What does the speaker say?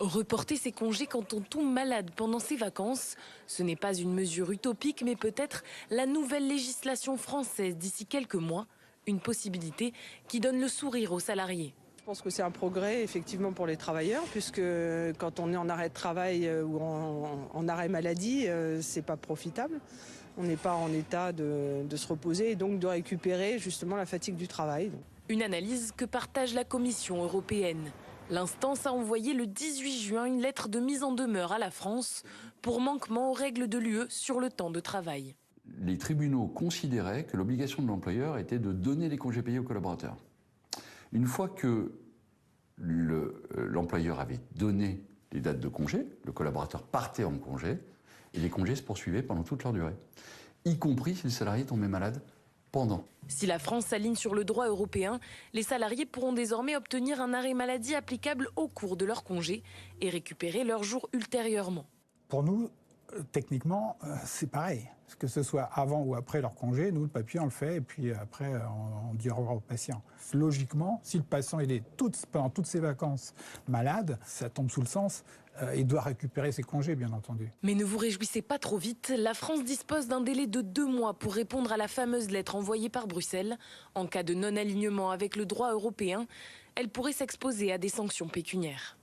Reporter ses congés quand on tombe malade pendant ses vacances, ce n'est pas une mesure utopique, mais peut-être la nouvelle législation française d'ici quelques mois, une possibilité qui donne le sourire aux salariés. Je pense que c'est un progrès effectivement pour les travailleurs, puisque quand on est en arrêt de travail ou en arrêt maladie, c'est pas profitable. On n'est pas en état de se reposer et donc de récupérer justement la fatigue du travail. Une analyse que partage la Commission européenne. L'instance a envoyé le 18 juin une lettre de mise en demeure à la France pour manquement aux règles de l'UE sur le temps de travail. Les tribunaux considéraient que l'obligation de l'employeur était de donner les congés payés aux collaborateurs. Une fois que l'employeur avait donné les dates de congé, le collaborateur partait en congé et les congés se poursuivaient pendant toute leur durée, y compris si le salarié tombait malade pendant. Si la France s'aligne sur le droit européen, les salariés pourront désormais obtenir un arrêt maladie applicable au cours de leur congé et récupérer leurs jours ultérieurement. Pour nous, techniquement, c'est pareil. Que ce soit avant ou après leur congé, nous, le papier, on le fait, et puis après, on dit au revoir au patient. Logiquement, si le patient il est pendant toutes ses vacances malade, ça tombe sous le sens, il doit récupérer ses congés, bien entendu. Mais ne vous réjouissez pas trop vite, la France dispose d'un délai de 2 mois pour répondre à la fameuse lettre envoyée par Bruxelles. En cas de non-alignement avec le droit européen, elle pourrait s'exposer à des sanctions pécuniaires.